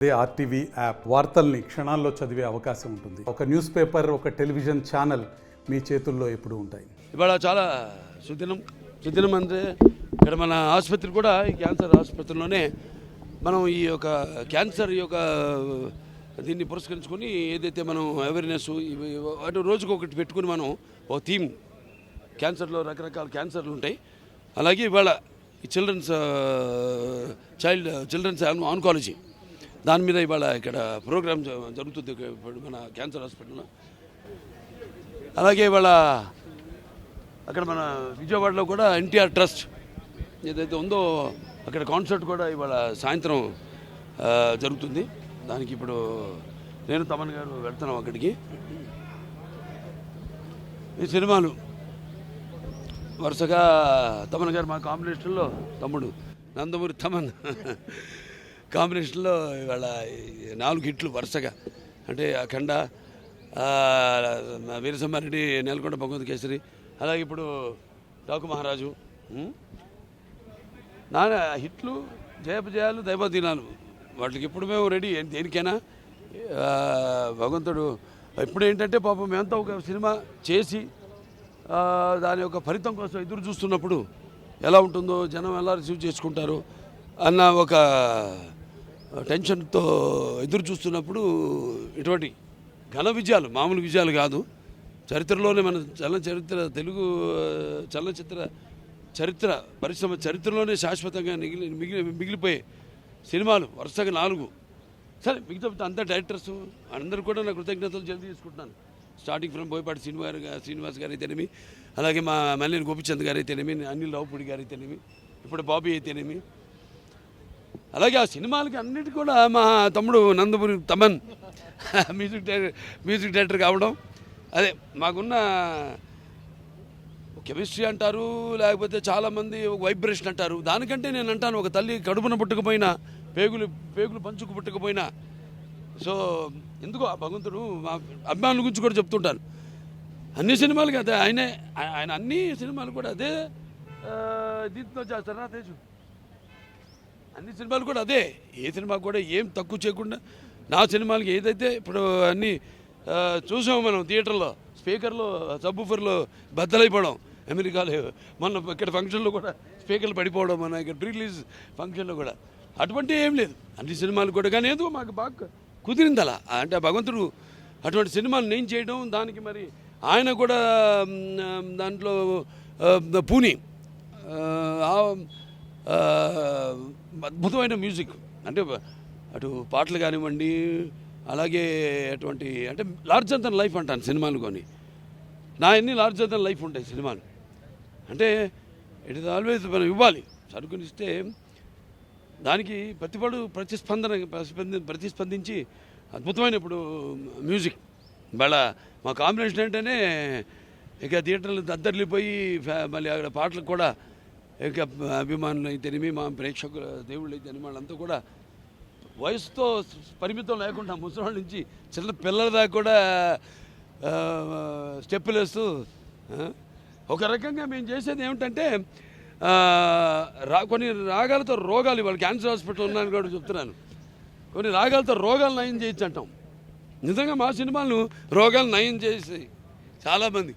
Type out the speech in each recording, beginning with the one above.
అదే RTV app వార్తల్ని క్షణాల్లో చదివే అవకాశం ఉంటుంది. ఒక న్యూస్ పేపర్, ఒక టెలివిజన్ ఛానల్ మీ చేతుల్లో ఎప్పుడూ ఉంటాయి. ఇవాళ చాలా సుదినం అంటే ఇక్కడ మన ఆసుపత్రి కూడా ఈ క్యాన్సర్ ఆసుపత్రిలోనే మనం ఈ యొక్క క్యాన్సర్ యొక్క దీన్ని పురస్కరించుకొని ఏదైతే మనం అవేర్నెస్ అటు రోజుకు ఒకటి పెట్టుకుని మనం ఒక థీమ్, క్యాన్సర్లో రకరకాల క్యాన్సర్లు ఉంటాయి. అలాగే ఇవాళ ఈ చిల్డ్రన్స్ ఆన్కాలజీ దాని మీద ఇవాళ ఇక్కడ ప్రోగ్రామ్ జరుగుతుంది మన క్యాన్సర్ హాస్పిటల్లో. అలాగే ఇవాళ అక్కడ మన విజయవాడలో కూడా ఎన్టీఆర్ ట్రస్ట్ ఏదైతే ఉందో అక్కడ కాన్సర్ట్ కూడా ఇవాళ సాయంత్రం జరుగుతుంది. దానికి ఇప్పుడు నేను తమన్ గారు వెళ్తున్నాం అక్కడికి. ఈ సినిమాలు వరుసగా తమన్ గారు మా కాంబినేషన్లో, తమ్ముడు నందమూరి తమన్ కాంబినేషన్లో ఇవాళ 4 హిట్లు వరుసగా, అంటే అఖండ, వీరసింహారెడ్డి, నెలకొండ భగవంత్ కేసరి, అలాగే ఇప్పుడు డాకు మహారాజు. నాన్న హిట్లు, జయపజయాలు, దైవదీనాలు, వాటికి ఇప్పుడు మేము రెడీ దేనికైనా. భగవంతుడు ఇప్పుడు ఏంటంటే పాపం మేమంతా ఒక సినిమా చేసి దాని యొక్క ఫలితం కోసం ఎదురు చూస్తున్నప్పుడు ఎలా ఉంటుందో, జనం ఎలా రిసీవ్ చేసుకుంటారు అన్న ఒక టెన్షన్తో ఎదురు చూస్తున్నప్పుడు ఇటువంటి ఘన విజయాలు, మామూలు విజయాలు కాదు, చరిత్రలోనే మన తెలుగు చలనచిత్ర చరిత్ర పరిశ్రమ చరిత్రలోనే శాశ్వతంగా మిగిలిపోయే సినిమాలు వరుసగా 4. సరే, మిగతా అంతా డైరెక్టర్స్ అందరూ కూడా నా కృతజ్ఞతలు తెలియజేసుకుంటున్నాను. స్టార్టింగ్ ఫ్రమ్ బోయపాటి శ్రీనివాస్ గారు అయితేనేమి, అలాగే మా మల్లేని గోపిచంద్ గారు అయితేనేమి, అనిల్ రావుపూడి గారు అయితేనేమి, ఇప్పుడు బాబీ అయితేనేమి, అలాగే ఆ సినిమాలకి అన్నిటి కూడా మా తమ్ముడు నందమూరి తమన్ మ్యూజిక్ డైరెక్టర్ కావడం, అదే మాకున్న కెమిస్ట్రీ అంటారు, లేకపోతే చాలామంది వైబ్రేషన్ అంటారు. దానికంటే నేను అంటాను, ఒక తల్లి కడుపున పుట్టకపోయినా, పేగులు పంచుకు పుట్టకపోయినా, సో ఎందుకో ఆ భగవంతుడు మా అభిమానుల గురించి కూడా చెప్తుంటాను. అన్ని సినిమాలకి అదే ఆయన అన్ని సినిమాలు కూడా అదే దీంతో చేస్తారా తేజు, అన్ని సినిమాలు కూడా అదే. ఏ సినిమా కూడా ఏం తక్కువ చేయకుండా నా సినిమాలకి ఏదైతే ఇప్పుడు అన్నీ చూసాము మనం థియేటర్లో, స్పీకర్లో, సబ్బూఫర్లో బద్దలైపోవడం, అమెరికాలో మొన్న ఇక్కడ ఫంక్షన్లో కూడా స్పీకర్లు పడిపోవడం, మన ఇక్కడ రిలీజ్ ఫంక్షన్లో కూడా అటువంటి ఏం లేదు. అన్ని సినిమాలు కూడా కానీ ఏదో మాకు బాగా కుదిరింది అలా. అంటే భగవంతుడు అటువంటి సినిమాలు నేను చేయడం, దానికి మరి ఆయన కూడా దాంట్లో పూని అద్భుతమైన మ్యూజిక్, అంటే అటు పాటలు కానివ్వండి, అలాగే అటువంటి అంటే లార్జర్ దెన్ లైఫ్ అంటాను సినిమాలు కొని. ఎన్ని లార్జర్ దెన్ లైఫ్ ఉంటాయి సినిమాలు, అంటే ఇట్ ఇస్ ఆల్వేస్ మనం ఇవ్వాలి, సరుకుని ఇస్తే దానికి ప్రతిస్పందించి అద్భుతమైన ఇప్పుడు మ్యూజిక్. ఇవాళ మా కాంబినేషన్ ఏంటనే ఇక థియేటర్లు దద్దరిల్లిపోయి మళ్ళీ అక్కడ పాటలకు కూడా ఇక అభిమానులు అయితేనేమి, మా ప్రేక్షకుల దేవుళ్ళు అయితేనేమి, వాళ్ళంతా కూడా వయసుతో పరిమితం లేకుండా ముసలి నుంచి చిన్న పిల్లల దాకా కూడా స్టెప్పులు వేస్తూ, ఒక రకంగా మేము చేసేది ఏమిటంటే కొన్ని రాగాలతో రోగాలు, ఇవాళ క్యాన్సర్ హాస్పిటల్ ఉన్నాను కూడా చెప్తున్నాను, కొన్ని రాగాలతో రోగాలు నయం చేయొచ్చు అంటాం. నిజంగా మా సినిమాలను రోగాలు నయం చేసి చాలామంది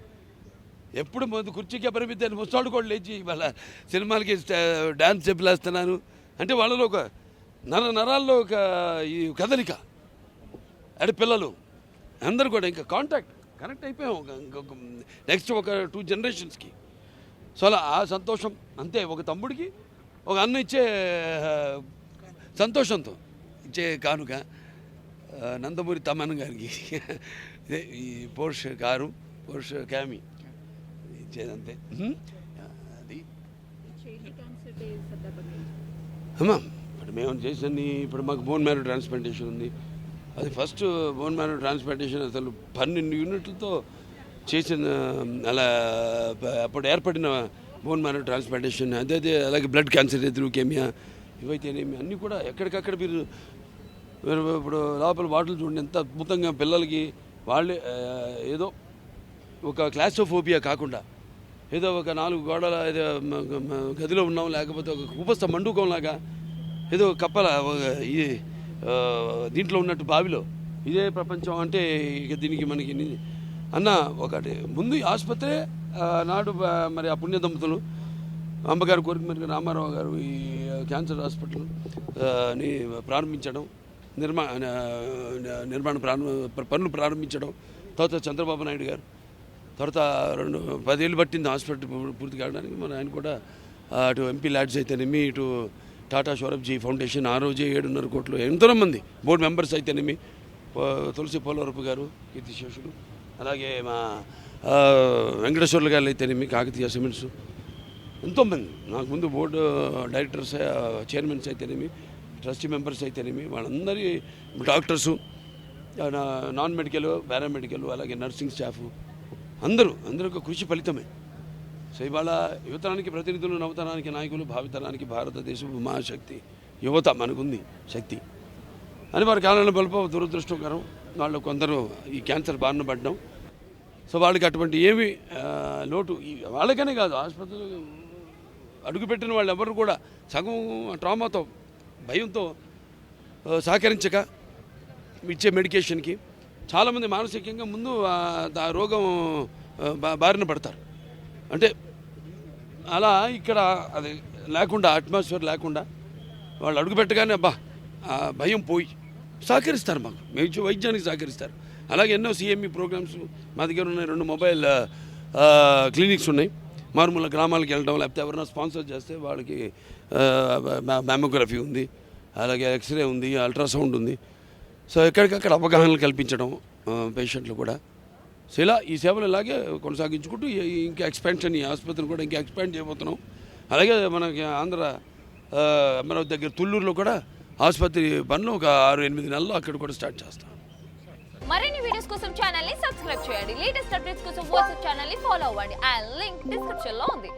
ఎప్పుడు కుర్చీకి పరిమితాన్ని ముస్తాడు కూడా లేచి వాళ్ళ సినిమాలకి డ్యాన్స్ చెప్పలేస్తున్నాను అంటే వాళ్ళలో ఒక నరాల్లో ఒక ఈ కదలిక, అంటే పిల్లలు అందరూ కూడా ఇంకా కనెక్ట్ అయిపోయాం నెక్స్ట్ ఒక 2 జనరేషన్స్కి. సో అలా ఆ సంతోషం అంతే. ఒక తమ్ముడికి ఒక అన్న ఇచ్చే సంతోషంతో ఇచ్చే కానుక నందమూరి తమన్ గారికి ఈ పోర్ష్ క్యామీ ఇచ్చేదంతే. అది అమ్మా ఇప్పుడు మేము చేసని, ఇప్పుడు మాకు బోన్ మ్యారో ట్రాన్స్ప్లాంటేషన్ ఉంది. అది ఫస్ట్ బోన్ మ్యారో ట్రాన్స్ప్లాంటేషన్ అసలు 12 యూనిట్లతో చేసిన, అలా అప్పుడు ఏర్పడిన బోన్ మ్యారో ట్రాన్స్ప్లాంటేషన్. అదే అలాగే బ్లడ్ క్యాన్సర్, ల్యూకేమియా, ఇవైతేనేమి అన్నీ కూడా ఎక్కడికక్కడ మీరు ఇప్పుడు లోపల బాటిల్ చూడండి ఎంత అద్భుతంగా పిల్లలకి వాళ్ళే ఏదో ఒక క్లాస్ట్రోఫోబియా కాకుండా ఏదో ఒక 4 గోడల గదిలో ఉన్నాం, లేకపోతే ఒక ఉపస్థ మండూకంలాగా ఏదో కప్పల ఈ దీంట్లో ఉన్నట్టు బావిలో ఇదే ప్రపంచం అంటే ఇక దీనికి మనకి అన్న ఒకటి ముందు ఈ ఆసుపత్రి నాడు మరి ఆ పుణ్య దంపతులు అమ్మగారు కోరిక మేరకు రామారావు గారు ఈ క్యాన్సర్ హాస్పిటల్ ని ప్రారంభించడం నిర్మాణ పనులు ప్రారంభించడం, తర్వాత చంద్రబాబు నాయుడు గారు తర్వాత 10 ఏళ్ళు పట్టింది హాస్పిటల్ పూర్తి కావడానికి. మన ఆయన కూడా అటు ఎంపీ ల్యాడ్స్ అయితేనేమి, ఇటు టాటా షోరబ్జీ ఫౌండేషన్ ఆ రోజే 7.5 కోట్లు, ఎంతోమంది బోర్డు మెంబర్స్ అయితేనేమి, తులసి పోలవరపు గారు కీర్తిశేషులు, అలాగే మా వెంకటేశ్వర్లు గారు అయితేనేమి, కాకతీయ సిమెంట్స్, ఎంతోమంది నాకు ముందు బోర్డు డైరెక్టర్స్ చైర్మన్స్ అయితేనేమి, ట్రస్టీ మెంబర్స్ అయితేనేమి, వాళ్ళందరి డాక్టర్సు, నాన్ మెడికల్ పారామెడికల్, అలాగే నర్సింగ్ స్టాఫ్ అందరూ ఒక కృషి ఫలితమే. సో ఇవాళ యువతరానికి ప్రతినిధులు, నవతరానికి నాయకులు, భావితరానికి భారతదేశం మహాశక్తి యువత మనకుంది శక్తి అని వారి కాలంలో బలప దురదృష్టకరం. వాళ్ళు కొందరు ఈ క్యాన్సర్ బారిన పడ్డం. సో వాళ్ళకి అటువంటి ఏమి లోటు వాళ్ళకనే కాదు, ఆసుపత్రులు అడుగుపెట్టిన వాళ్ళు ఎవరు కూడా సగం ట్రామాతో భయంతో సహకరించక ఇచ్చే మెడికేషన్కి చాలామంది మానసికంగా ముందు ఆ రోగం బారిన పడతారు. అంటే అలా ఇక్కడ అది లేకుండా, అట్మాస్ఫియర్ లేకుండా వాళ్ళు అడుగుపెట్టగానే అబ్బా ఆ భయం పోయి సహకరిస్తారు, మాకు వైద్యానికి సహకరిస్తారు. అలాగే ఎన్నో సిఎంఈ ప్రోగ్రామ్స్ మా దగ్గర ఉన్నాయి. 2 మొబైల్ క్లినిక్స్ ఉన్నాయి. మారుమూల గ్రామాలకు వెళ్ళడం, లేకపోతే ఎవరైనా స్పాన్సర్ చేస్తే వాళ్ళకి మ్యామోగ్రఫీ ఉంది, అలాగే ఎక్స్రే ఉంది, అల్ట్రాసౌండ్ ఉంది. సో ఎక్కడికక్కడ అవగాహనలు కల్పించడం పేషెంట్లు కూడా. సో ఇలా ఈ సేవలు ఇలాగే కొనసాగించుకుంటూ ఇంకా ఎక్స్పాన్షన్, ఈ ఆసుపత్రిని కూడా ఇంకా ఎక్స్పాండ్ చేయబోతున్నాం. అలాగే మనకి ఆంధ్ర అమరావతి దగ్గర తుళ్ళూరులో కూడా ఆసుపత్రి పనులు ఒక 6-8 నెలల్లో అక్కడ కూడా స్టార్ట్ చేస్తాం. మరిన్ని వీడియోస్ కోసం ఛానల్ ని సబ్స్క్రైబ్ చేయండి. లేటెస్ట్ అప్డేట్స్ కోసం వాట్సాప్ ఛానల్ ని ఫాలో అవ్వండి. ఆ లింక్ డిస్క్రిప్షన్ లో ఉంది.